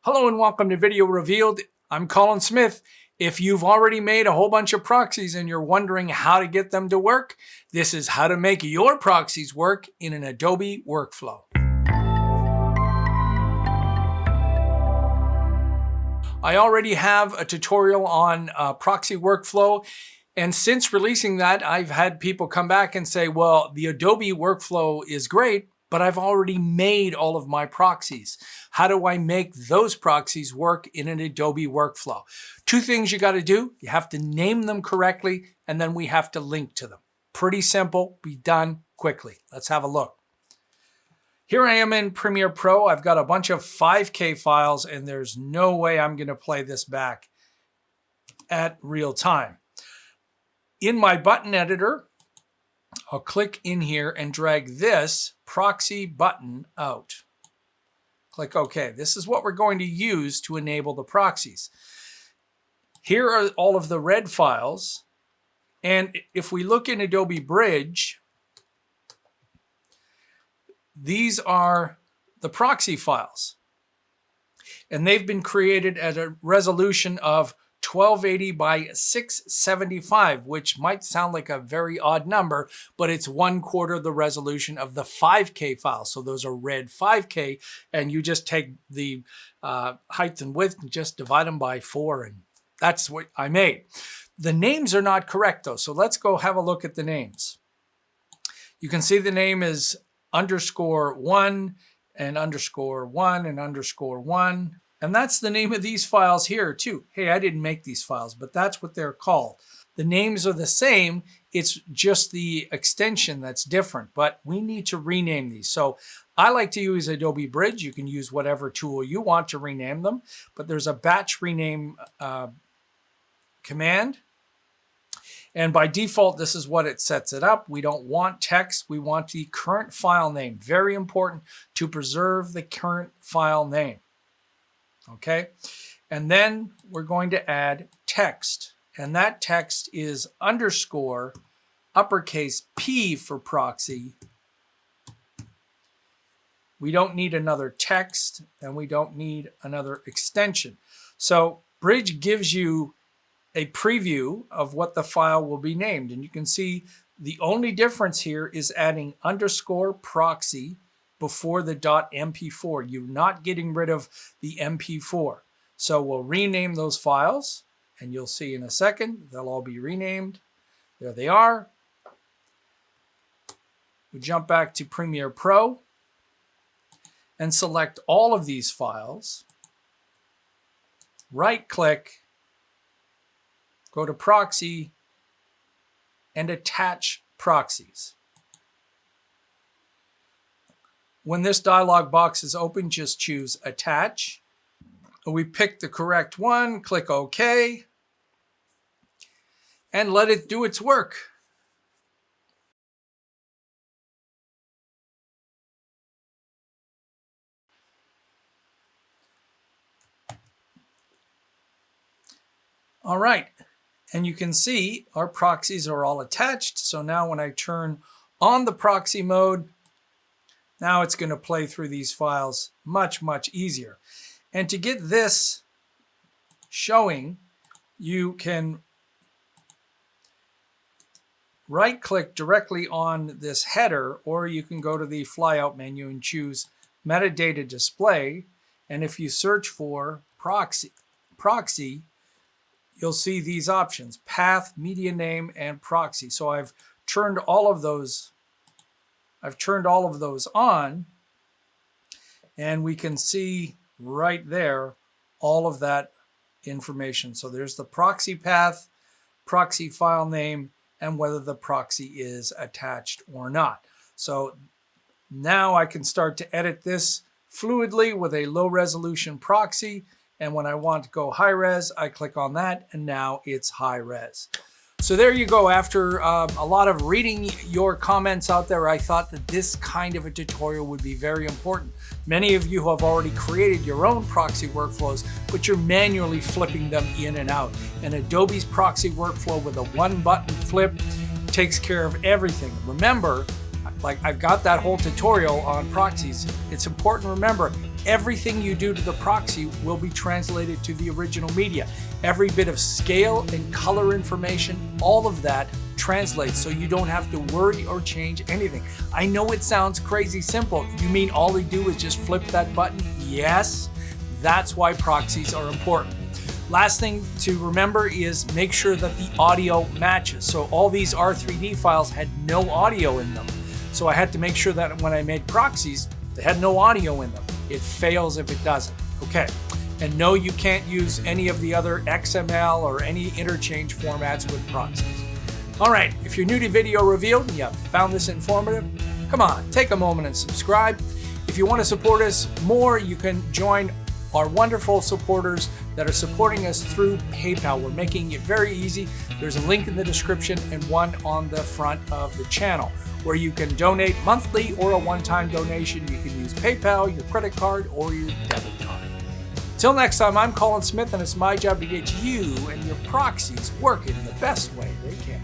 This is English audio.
Hello and welcome to Video Revealed. I'm Colin Smith. If you've already made a whole bunch of proxies and you're wondering how to get them to work, this is how to make your proxies work in an Adobe workflow. I already have a tutorial on proxy workflow, and since releasing that, I've had people come back and say, well, the Adobe workflow is great, but I've already made all of my proxies. How do I make those proxies work in an Adobe workflow? Two things you got to do. You have to name them correctly, and then we have to link to them. Pretty simple, be done quickly. Let's have a look. Here I am in Premiere Pro. I've got a bunch of 5K files, and there's no way I'm going to play this back at real time. In my button editor, I'll click in here and drag this proxy button out. Click OK. This is what we're going to use to enable the proxies. Here are all of the red files. And if we look in Adobe Bridge, these are the proxy files. And they've been created at a resolution of 1280 by 675, which might sound like a very odd number, but it's 1/4 the resolution of the 5K file. So those are red 5K, and you just take the height and width and just divide them by 4, and that's what I made. The names are not correct though, so let's go have a look at the names. You can see the name is _1 and _1 and _1. And that's the name of these files here too. Hey, I didn't make these files, but that's what they're called. The names are the same. It's just the extension that's different, but we need to rename these. So I like to use Adobe Bridge. You can use whatever tool you want to rename them, but there's a batch rename command. And by default, this is what it sets it up. We don't want text. We want the current file name. Very important to preserve the current file name. Okay, and then we're going to add text, and that text is _ uppercase P for proxy. We don't need another text, and we don't need another extension. So Bridge gives you a preview of what the file will be named, and you can see the only difference here is adding _proxy before the .mp4. You're not getting rid of the mp4. So we'll rename those files, and you'll see in a second, they'll all be renamed. There they are. We jump back to Premiere Pro and select all of these files. Right-click, go to Proxy, and attach proxies. When this dialog box is open, just choose Attach. We pick the correct one, click OK, and let it do its work. All right, and you can see our proxies are all attached. So now when I turn on the proxy mode, now it's going to play through these files much, much easier. And to get this showing, you can right-click directly on this header, or you can go to the flyout menu and choose Metadata Display. And if you search for proxy, you'll see these options: path, media name, and proxy. So I've turned all of those on, and we can see right there all of that information. So there's the proxy path, proxy file name, and whether the proxy is attached or not. So now I can start to edit this fluidly with a low resolution proxy, and when I want to go high res, I click on that, and now it's high res. So there you go. After a lot of reading your comments out there, I thought that this kind of a tutorial would be very important. Many of you have already created your own proxy workflows, but you're manually flipping them in and out. And Adobe's proxy workflow with a one-button flip takes care of everything. Remember, like I've got that whole tutorial on proxies. It's important to remember everything you do to the proxy will be translated to the original media. Every bit of scale and color information, all of that translates, so you don't have to worry or change anything. I know it sounds crazy simple. You mean all we do is just flip that button? Yes, that's why proxies are important. Last thing to remember is make sure that the audio matches. So all these R3D files had no audio in them. So I had to make sure that when I made proxies, they had no audio in them. It fails if it doesn't. Okay. And no, you can't use any of the other XML or any interchange formats with proxies. All right, if you're new to Video Revealed and you found this informative, come on, take a moment and subscribe. If you want to support us more, you can join our wonderful supporters that are supporting us through PayPal. We're making it very easy. There's a link in the description and one on the front of the channel where you can donate monthly or a one-time donation. You can use PayPal, your credit card, or your debit card. Till next time, I'm Colin Smith, and it's my job to get you and your proxies working the best way they can.